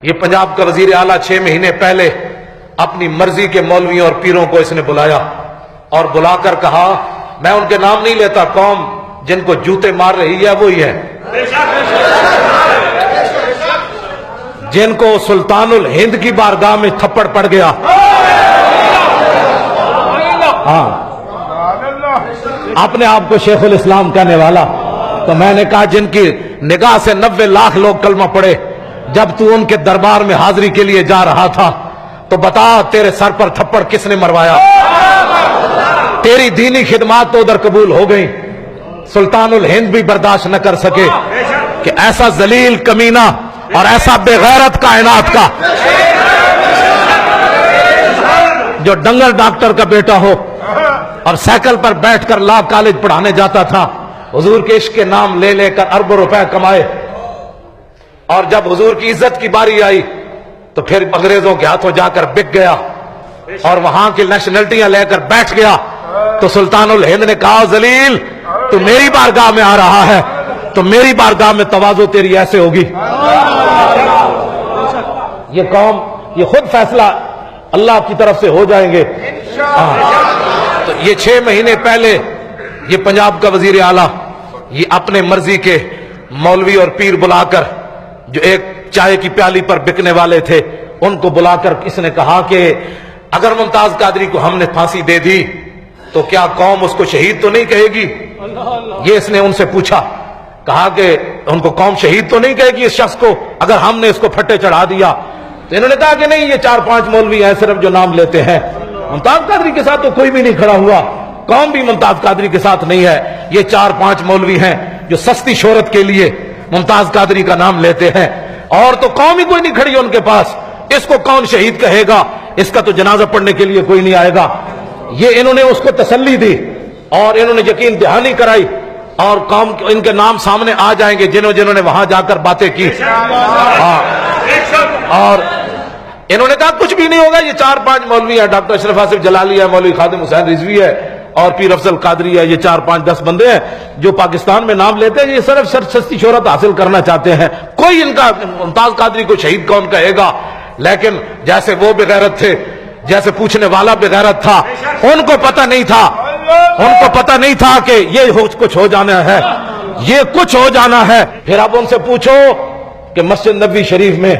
یہ پنجاب کا وزیر اعلیٰ 6 مہینے پہلے اپنی مرضی کے مولویوں اور پیروں کو اس نے بلایا اور بلا کر کہا میں ان کے نام نہیں لیتا، قوم جن کو جوتے مار رہی ہے وہی ہے، جن کو سلطان الہند کی بارگاہ میں تھپڑ پڑ گیا، ہاں اپنے آپ کو شیخ الاسلام کہنے والا، تو میں نے کہا جن کی نگاہ سے 90 لاکھ لوگ کلمہ پڑے، جب تو ان کے دربار میں حاضری کے لیے جا رہا تھا تو بتا تیرے سر پر تھپڑ کس نے مروایا؟ تیری دینی خدمات تو ادھر قبول ہو گئی، سلطان الہند بھی برداشت نہ کر سکے کہ ایسا ذلیل کمینہ اور ایسا بے غیرت کائنات کا جو ڈنگر ڈاکٹر کا بیٹا ہو اور سائیکل پر بیٹھ کر لا کالج پڑھانے جاتا تھا، حضور کے عشق کے نام لے لے کر اربوں روپے کمائے، اور جب حضور کی عزت کی باری آئی تو پھر انگریزوں کے ہاتھوں جا کر بک گیا اور وہاں کی نیشنلٹیاں لے کر بیٹھ گیا، تو سلطان الہند نے کہا ذلیل تو میری بارگاہ میں آ رہا ہے تو میری بارگاہ میں تواضع تیری ایسے ہوگی۔ یہ قوم یہ خود فیصلہ اللہ کی طرف سے ہو جائیں گے۔ تو یہ 6 مہینے پہلے یہ پنجاب کا وزیر اعلیٰ یہ اپنے مرضی کے مولوی اور پیر بلا کر جو ایک چائے کی پیالی پر بکنے والے تھے ان کو بلا کر اس نے کہا کہ اگر ممتاز قادری کو ہم نے پھانسی دے دی تو کیا قوم اس کو شہید تو نہیں کہے گی؟ یہ اس نے ان سے پوچھا، کہا کہ ان کو قوم شہید تو نہیں کہے گی اس شخص کو اگر ہم نے اس کو پھٹے چڑھا دیا؟ تو انہوں نے کہا کہ نہیں، یہ 4-5 مولوی ہیں صرف جو نام لیتے ہیں، ممتاز قادری کے ساتھ تو کوئی بھی نہیں کھڑا ہوا، قوم بھی ممتاز قادری کے ساتھ نہیں ہے، یہ 4-5 مولوی ہیں جو سستی شہرت کے لیے ممتاز قادری کا نام لیتے ہیں، اور تو قوم ہی کوئی نہیں کھڑی ان کے پاس، اس کو کون شہید کہے گا؟ اس کا تو جنازہ پڑھنے کے لیے کوئی نہیں آئے گا۔ یہ انہوں نے اس کو تسلی دی اور انہوں نے یقین دہانی کرائی اور قوم ان کے نام سامنے آ جائیں گے جنہوں نے وہاں جا کر باتیں کی، اور انہوں نے کہا کچھ بھی نہیں ہوگا، یہ 4-5 مولوی ہیں، ڈاکٹر اشرف آصف جلالی ہے، مولوی خادم حسین رضوی ہے اور پیر افضل قادری ہے، یہ 4-5-10 بندے ہیں جو پاکستان میں نام لیتے ہیں، یہ صرف سستی شہرت حاصل کرنا چاہتے ہیں، کوئی ان کا ممتاز قادری کو شہید کون کہے گا؟ لیکن جیسے وہ بغیرت تھے، جیسے پوچھنے والا بغیرت تھا، ان کو پتہ نہیں تھا کہ یہ کچھ ہو جانا ہے، یہ کچھ ہو جانا ہے۔ پھر اب ان سے پوچھو کہ مسجد نبوی شریف میں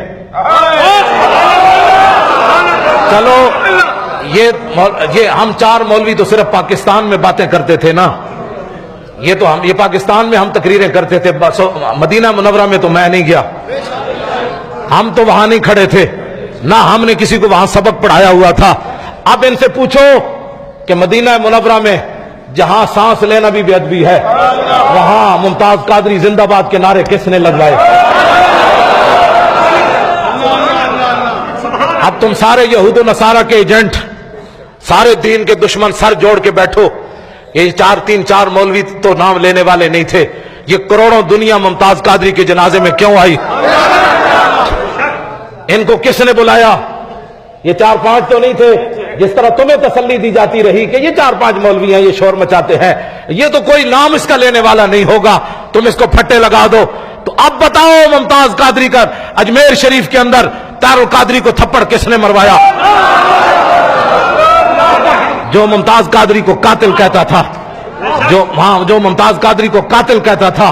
چلو یہ ہم 4 مولوی تو صرف پاکستان میں باتیں کرتے تھے نا، یہ پاکستان میں ہم تقریریں کرتے تھے، مدینہ منورہ میں تو میں نہیں گیا، ہم تو وہاں نہیں کھڑے تھے، نہ ہم نے کسی کو وہاں سبق پڑھایا ہوا تھا۔ اب ان سے پوچھو کہ مدینہ منورہ میں جہاں سانس لینا بھی بے ادبی ہے، وہاں ممتاز قادری زندہ باد کے نعرے کس نے لگوائے؟ اب تم سارے یہود و نصارہ کے ایجنٹ، سارے دین کے دشمن سر جوڑ کے بیٹھو، یہ 4 مولوی تو نام لینے والے نہیں تھے، یہ کروڑوں دنیا ممتاز قادری کے جنازے میں کیوں آئی؟ ان کو کس نے بلایا؟ یہ 4-5 تو نہیں تھے، جس طرح تمہیں تسلی دی جاتی رہی کہ یہ 4-5 مولوی ہیں، یہ شور مچاتے ہیں، یہ تو کوئی نام اس کا لینے والا نہیں ہوگا، تم اس کو پھٹے لگا دو۔ تو اب بتاؤ ممتاز قادری کا اجمیر شریف کے اندر طاہر القادری کو تھپڑ کس نے مروایا؟ جو ممتاز قادری کو قاتل کہتا تھا، جو ممتاز قادری کو قاتل کہتا تھا،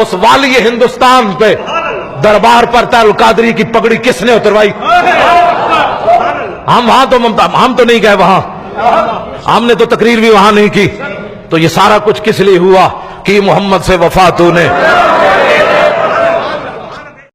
اس والی ہندوستان پہ دربار پر طاہر القادری کی پگڑی کس نے اتروائی؟ ہم تو نہیں گئے وہاں، ہم نے تو تقریر بھی وہاں نہیں کی، تو یہ سارا کچھ کس لیے ہوا کہ محمد سے وفا تو نے